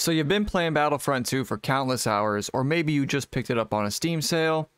So you've been playing Battlefront 2 for countless hours, or maybe you just picked it up on a Steam sale,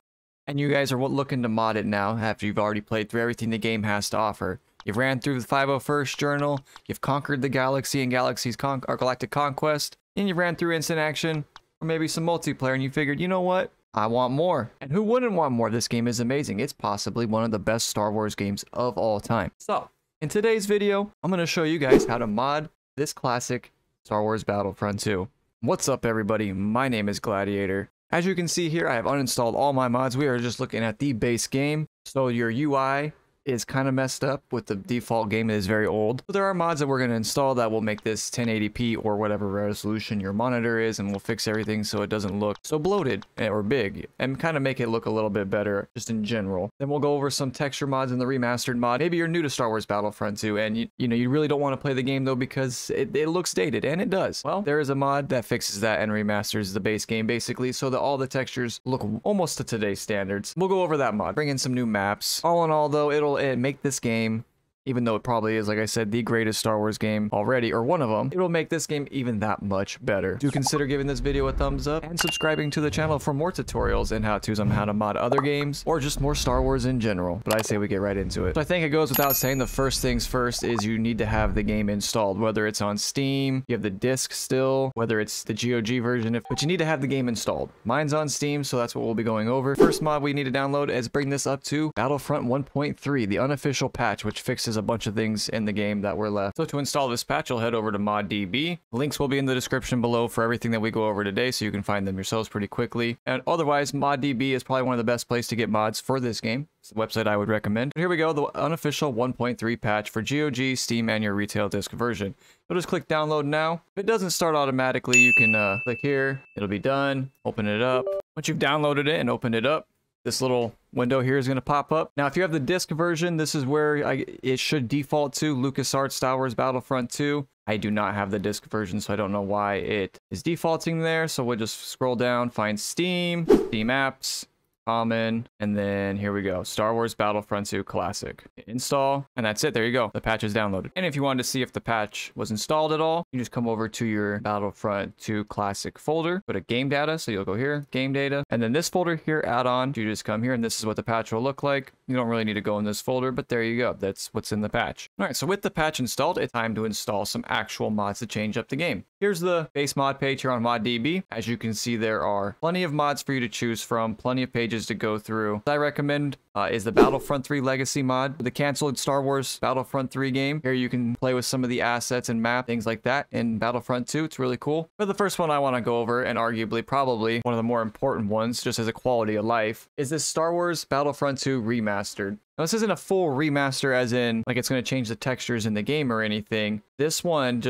and you guys are looking to mod it now after you've already played through everything the game has to offer. You've ran through the 501st Journal, you've conquered the galaxy and Galaxy's Galactic Conquest, and you ran through Instant Action, or maybe some multiplayer, and you figured, you know what? I want more. And who wouldn't want more? This game is amazing. It's possibly one of the best Star Wars games of all time. So, in today's video, I'm going to show you guys how to mod this classic Star Wars Battlefront 2. What's up, everybody? My name is Gladiator. As you can see here, I have uninstalled all my mods. We are just looking at the base game. So your UI is kind of messed up with the default game. It is very old. But there are mods that we're going to install that will make this 1080p or whatever resolution your monitor is, and we'll fix everything so it doesn't look so bloated or big, and kind of make it look a little bit better just in general. Then we'll go over some texture mods in the remastered mod. Maybe you're new to Star Wars Battlefront 2 and you really don't want to play the game though because it looks dated, and it does. Well, there is a mod that fixes that and remasters the base game basically so that all the textures look almost to today's standards. We'll go over that mod, bring in some new maps. All in all though, it'll make this game, even though it probably is, like I said, the greatest Star Wars game already, or one of them, it will make this game even that much better. Do consider giving this video a thumbs up and subscribing to the channel for more tutorials and how-tos on how to mod other games, or just more Star Wars in general. But I say we get right into it. So I think it goes without saying, the first things first is you need to have the game installed, whether it's on Steam, you have the disc still, whether it's the GOG version, but you need to have the game installed. Mine's on Steam, so that's what we'll be going over. First mod we need to download is bring this up to Battlefront 1.3, the unofficial patch, which fixes a bunch of things in the game that were left. So to install this patch, you'll head over to ModDB. Links will be in the description below for everything that we go over today, so you can find them yourselves pretty quickly. And otherwise, ModDB is probably one of the best places to get mods for this game. It's the website I would recommend. But here we go, the unofficial 1.3 patch for GOG, Steam, and your retail disc version. You'll just click download now. If it doesn't start automatically, you can click here. It'll be done. Open it up. Once you've downloaded it and opened it up, this little window here is going to pop up. Now, if you have the disc version, this is where it should default to LucasArts Star Wars Battlefront 2. I do not have the disc version, so I don't know why it is defaulting there. So we'll just scroll down, find Steam, Steam Apps, Common, and then here we go, Star Wars Battlefront 2 Classic. Install, and that's it. There you go. The patch is downloaded. And if you wanted to see if the patch was installed at all, you just come over to your Battlefront 2 Classic folder, go to Game Data, so you'll go here, Game Data, and then this folder here, Add-on, you just come here, and this is what the patch will look like. You don't really need to go in this folder, but there you go. That's what's in the patch. All right, so with the patch installed, it's time to install some actual mods to change up the game. Here's the base mod page here on ModDB. As you can see, there are plenty of mods for you to choose from, plenty of pages to go through. What I recommend is the Battlefront 3 Legacy mod, the canceled Star Wars Battlefront 3 game. Here you can play with some of the assets and map, things like that in Battlefront 2. It's really cool. But the first one I want to go over, and arguably probably one of the more important ones, just as a quality of life, is this Star Wars Battlefront 2 Remastered. Now, this isn't a full remaster as in like it's going to change the textures in the game or anything. This one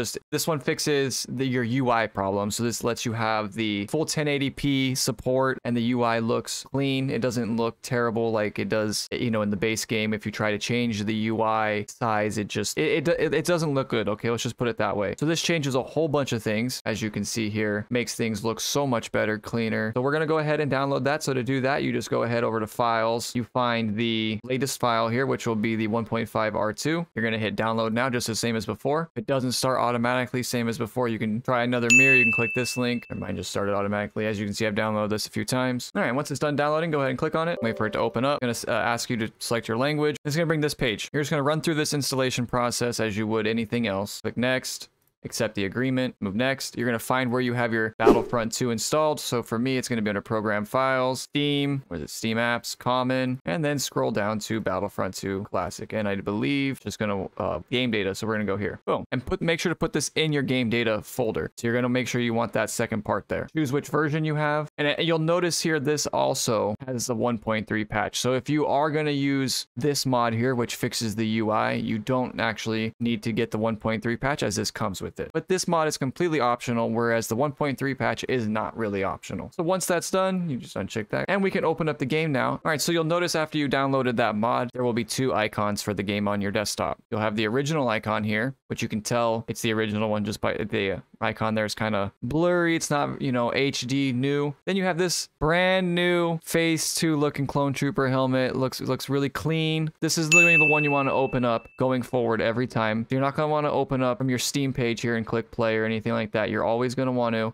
fixes your UI problem. So this lets you have the full 1080p support, and the UI looks clean. It doesn't look terrible like it does, in the base game. If you try to change the UI size, it doesn't look good. Okay, let's just put it that way. So this changes a whole bunch of things, as you can see here, makes things look so much better, cleaner. So we're going to go ahead and download that. So to do that, you just go ahead over to Files. You find the latest file here, which will be the 1.5 R2. You're going to hit download now, just the same as before. If it doesn't start automatically, same as before, you can try another mirror. You can click this link. Mine just started automatically. As you can see, I've downloaded this a few times. All right, once it's done downloading, go ahead and click on it. Wait for it to open up. I'm going to ask you to select your language. It's going to bring this page. You're just going to run through this installation process as you would anything else. Click next. Accept the agreement, move next. You're going to find where you have your Battlefront 2 installed. So for me, it's going to be under Program Files, Steam, where is it? Steam Apps, Common, and then scroll down to Battlefront 2 Classic. And I believe just going to Game Data. So we're going to go here. Boom. And make sure to put this in your Game Data folder. So you're going to make sure you want that second part there. Choose which version you have. And you'll notice here, this also has the 1.3 patch. So if you are going to use this mod here, which fixes the UI, you don't actually need to get the 1.3 patch, as this comes with it. But this mod is completely optional, whereas the 1.3 patch is not really optional. So once that's done, you just uncheck that, and we can open up the game now. All right, so you'll notice after you downloaded that mod, there will be two icons for the game on your desktop. You'll have the original icon here, which you can tell it's the original one just by the icon there is kind of blurry. It's not, HD new. Then you have this brand new Phase 2 looking clone trooper helmet. Looks really clean. This is literally the one you want to open up going forward every time. You're not going to want to open up from your Steam page here and click play or anything like that. You're always going to want to,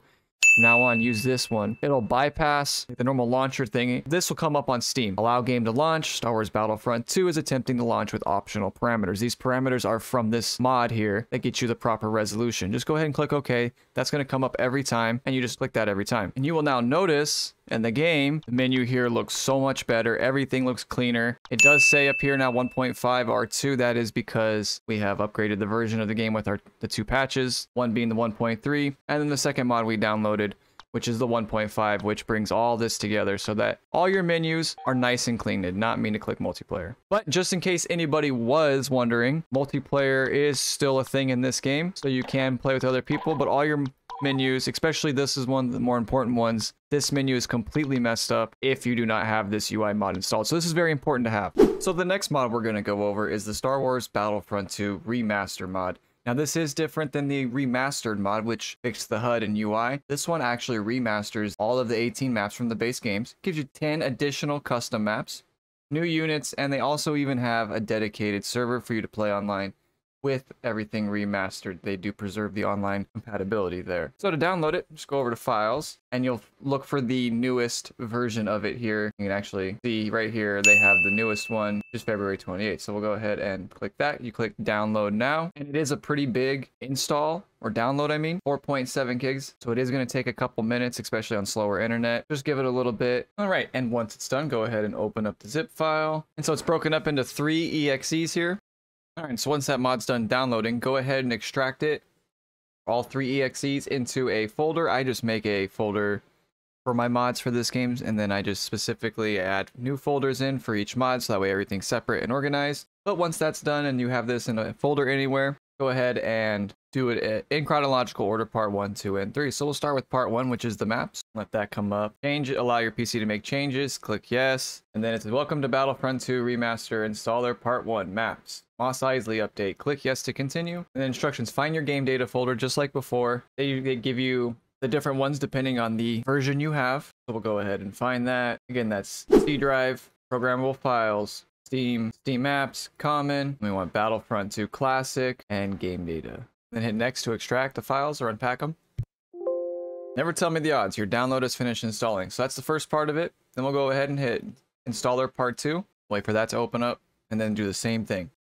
from now on, use this one. It'll bypass the normal launcher thing. This will come up on Steam. Allow game to launch. Star Wars Battlefront 2 is attempting to launch with optional parameters. These parameters are from this mod here that gets you the proper resolution. Just go ahead and click OK. That's going to come up every time, and you just click that every time. And you will now notice in the game, the menu here looks so much better. Everything looks cleaner. It does say up here now 1.5 R2. That is because we have upgraded the version of the game with the 2 patches, one being the 1.3, and then the second mod we downloaded, which is the 1.5, which brings all this together so that all your menus are nice and clean. Did not mean to click multiplayer. But just in case anybody was wondering, multiplayer is still a thing in this game, so you can play with other people, but all your menus, especially this is one of the more important ones, this menu is completely messed up if you do not have this UI mod installed. So this is very important to have. So the next mod we're going to go over is the Star Wars Battlefront 2 Remaster mod. Now this is different than the remastered mod, which fixed the HUD and UI. This one actually remasters all of the 18 maps from the base games, gives you 10 additional custom maps, new units, and they also even have a dedicated server for you to play online. With everything remastered, they do preserve the online compatibility there. So to download it, just go over to Files, and you'll look for the newest version of it here. You can actually see right here, they have the newest one, just February 28th. So we'll go ahead and click that. You click Download Now, and it is a pretty big install, or download, I mean, 4.7 gigs. So it is going to take a couple minutes, especially on slower internet. Just give it a little bit. All right, and once it's done, go ahead and open up the zip file. And so it's broken up into 3 EXEs here. All right, so once that mod's done downloading, go ahead and extract it, all 3 EXEs, into a folder. I just make a folder for my mods for this game, and then I just specifically add new folders in for each mod, so that way everything's separate and organized. But once that's done and you have this in a folder anywhere, go ahead and do it in chronological order, part 1, 2, and 3. So we'll start with part 1, which is the maps. Let that come up. Change it, allow your PC to make changes, click yes. And then it says, welcome to Battlefront 2 Remaster Installer Part 1 Maps. Moss Isley update. Click yes to continue. And then instructions, find your game data folder just like before. They give you the different ones depending on the version you have. So we'll go ahead and find that. Again, that's C drive, programmable files, Steam, Steam apps, common. We want Battlefront 2 Classic, and game data. Then hit next to extract the files or unpack them. Never tell me the odds. Your download is finished installing. So that's the first part of it. Then we'll go ahead and hit installer part 2. Wait for that to open up and then do the same thing.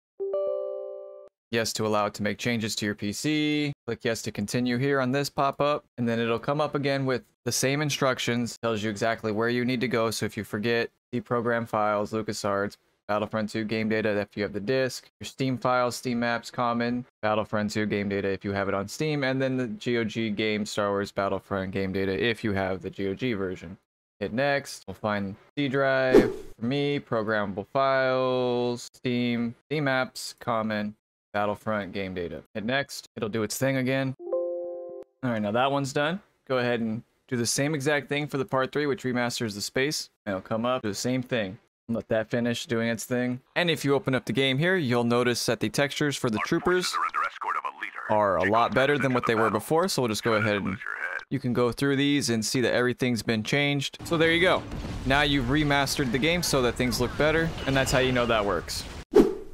Yes to allow it to make changes to your PC. Click yes to continue here on this pop-up, and then it'll come up again with the same instructions. Tells you exactly where you need to go. So if you forget, deprogram files, LucasArts, Battlefront 2 game data if you have the disc, your Steam files, Steam apps, common, Battlefront 2 game data if you have it on Steam, and then the GOG game Star Wars Battlefront game data if you have the GOG version. Hit next. We'll find C drive for me, programmable files, Steam, Steam apps, common, Battlefront game data. Hit next. It'll do its thing again. All right, now that one's done. Go ahead and do the same exact thing for the part 3, which remasters the space. And it'll come up, do the same thing. Let that finish doing its thing. And if you open up the game here, you'll notice that the textures for the troopers are a lot better than what they were before. So we'll just go ahead and you can go through these and see that everything's been changed. So there you go. Now you've remastered the game so that things look better. And that's how you know that works.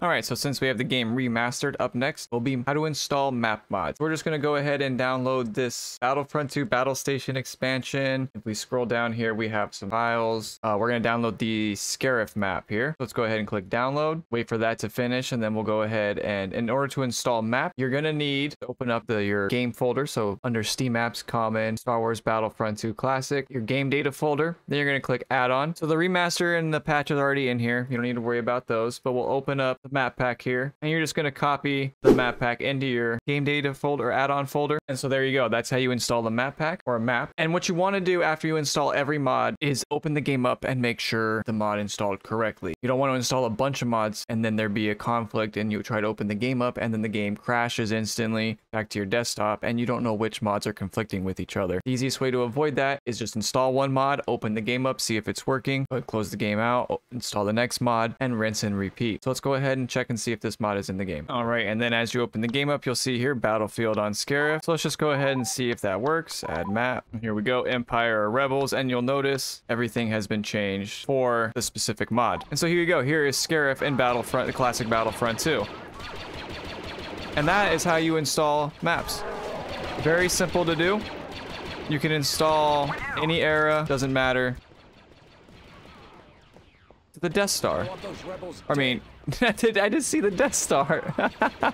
Alright, so since we have the game remastered, up next will be how to install map mods. We're just going to go ahead and download this Battlefront 2 Battle Station expansion. If we scroll down here, we have some files. We're going to download the Scarif Map here. Let's go ahead and click download. Wait for that to finish, and then we'll go ahead and in order to install map, you're going to need to open up your game folder. So under Steam Apps, Common, Star Wars Battlefront 2 Classic, your game data folder. Then you're going to click add-on. So the remaster and the patch is already in here. You don't need to worry about those, but we'll open up the map pack here, and you're just going to copy the map pack into your game data folder or add-on folder. And so there you go. That's how you install the map pack or a map. And what you want to do after you install every mod is open the game up and make sure the mod installed correctly. You don't want to install a bunch of mods and then there be a conflict and you try to open the game up and then the game crashes instantly back to your desktop and you don't know which mods are conflicting with each other. The easiest way to avoid that is just install one mod, open the game up, see if it's working, close the game out, install the next mod, and rinse and repeat. So let's go ahead and check and see if this mod is in the game. All right, and then as you open the game up, you'll see here Battlefield on Scarif. So let's just go ahead and see if that works. Add map. Here we go, Empire or Rebels, and you'll notice everything has been changed for the specific mod. And so here you go. Here is Scarif in Battlefront, the classic Battlefront 2. And that is how you install maps. Very simple to do. You can install any era, doesn't matter. The Death Star. I mean, I did see the Death Star.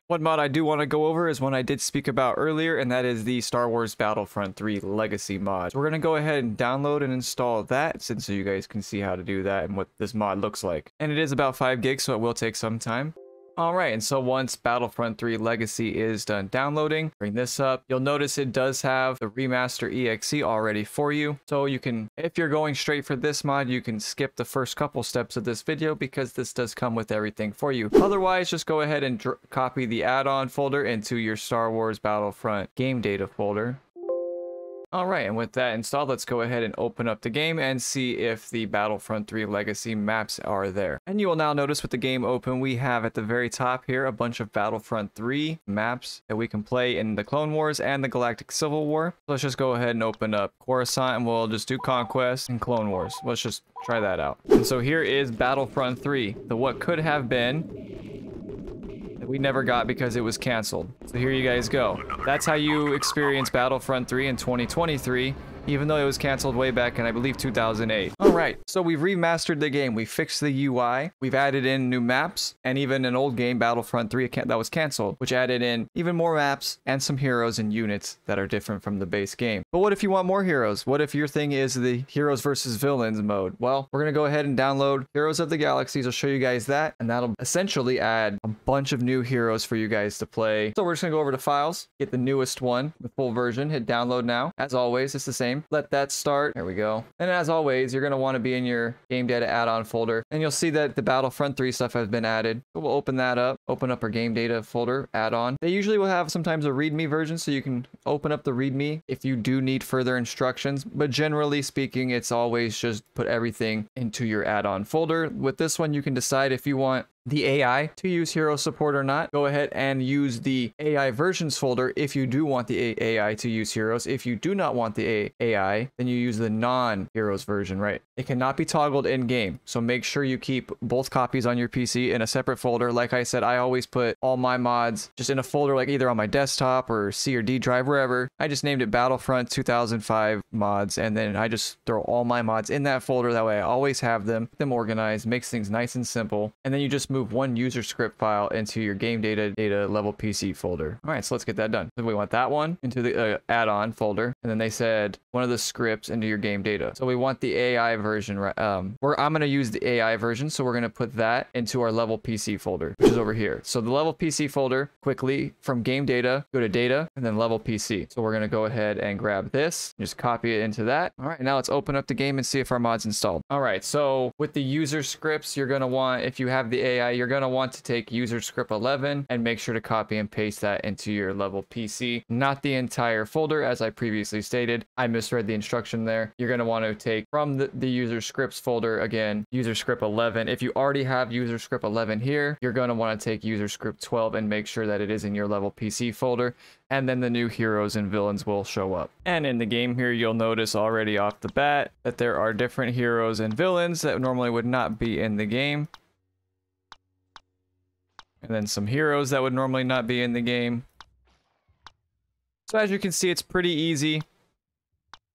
One mod I do want to go over is one I did speak about earlier, and that is the Star Wars Battlefront 3 Legacy mod. So we're going to go ahead and download and install that, so you guys can see how to do that and what this mod looks like. And it is about 5 gigs, so it will take some time. Alright, and so once Battlefront 3 Legacy is done downloading, bring this up. You'll notice it does have the Remaster EXE already for you. So you can, if you're going straight for this mod, you can skip the first couple steps of this video because this does come with everything for you. Otherwise, just go ahead and copy the add-on folder into your Star Wars Battlefront game data folder. Alright, and with that installed, let's go ahead and open up the game and see if the Battlefront 3 Legacy maps are there. And you will now notice with the game open, we have at the very top here a bunch of Battlefront 3 maps that we can play in the Clone Wars and the Galactic Civil War. So let's just go ahead and open up Coruscant and we'll just do Conquest and Clone Wars. Let's just try that out. And so here is Battlefront 3, the what could have been that we never got because it was canceled. So here you guys go. That's how you experience Battlefront 3 in 2023, even though it was canceled way back in, I believe, 2008. Alright, so we've remastered the game. We fixed the UI. We've added in new maps, and even an old game, Battlefront 3, that was canceled, which added in even more maps and some heroes and units that are different from the base game. But what if you want more heroes? What if your thing is the heroes versus villains mode? Well, we're going to go ahead and download Heroes of the Galaxies. I'll show you guys that, and that'll essentially add a bunch of new heroes for you guys to play. So we're just going to go over to Files, get the newest one, the full version, hit Download now. As always, it's the same. Let that start. There we go. And as always, you're going to want to be in your game data add-on folder, and you'll see that the Battlefront 3 stuff has been added. So we'll open that up, open up our game data folder add-on. They usually will have sometimes a README version, so you can open up the README if you do need further instructions. But generally speaking, it's always just put everything into your add-on folder. With this one, you can decide if you want the AI to use hero support or not. Go ahead and use the AI versions folder if you do want the AI to use heroes. If you do not want the AI, then you use the non-heroes version, right? It cannot be toggled in-game, so make sure you keep both copies on your PC in a separate folder. Like I said, I always put all my mods just in a folder, like either on my desktop or C or D drive, wherever. I just named it Battlefront 2005 mods, and then I just throw all my mods in that folder. That way I always have them organized, makes things nice and simple. And then you just move one user script file into your game data level PC folder. All right, so let's get that done. So we want that one into the add-on folder, and then they said one of the scripts into your game data. So we want the AI version, right? I'm going to use the AI version, so we're going to put that into our level PC folder, which is over here. So the level PC folder, quickly from game data, go to data, and then level PC. So we're going to go ahead and grab this, just copy it into that. All right, now let's open up the game and see if our mod's installed. All right, so with the user scripts, you're going to want, if you have the AI, you're going to want to take user script 11 and make sure to copy and paste that into your level PC, not the entire folder. As I previously stated, I misread the instruction there. You're going to want to take from the user scripts folder, again, user script 11. If you already have user script 11 here, you're going to want to take user script 12 and make sure that it is in your level PC folder, and then the new heroes and villains will show up. And in the game here, you'll notice already off the bat that there are different heroes and villains that normally would not be in the game. And then some heroes that would normally not be in the game. So as you can see, it's pretty easy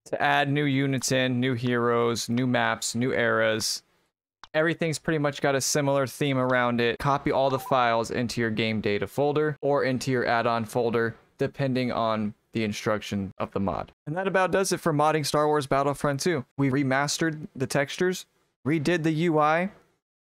to add new units in, new heroes, new maps, new eras. Everything's pretty much got a similar theme around it. Copy all the files into your game data folder or into your add-on folder, depending on the instruction of the mod. And that about does it for modding Star Wars Battlefront 2. We remastered the textures, redid the UI,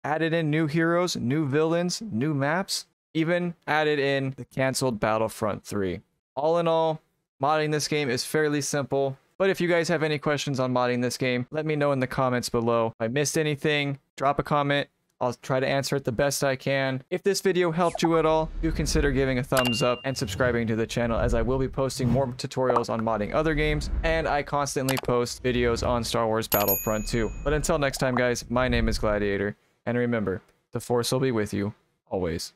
added in new heroes, new villains, new maps, even added in the canceled Battlefront 3. All in all, modding this game is fairly simple, but if you guys have any questions on modding this game, let me know in the comments below. If I missed anything, drop a comment. I'll try to answer it the best I can. If this video helped you at all, do consider giving a thumbs up and subscribing to the channel, as I will be posting more tutorials on modding other games, and I constantly post videos on Star Wars Battlefront 2. But until next time, guys, my name is Gladiator. And remember, the Force will be with you, always.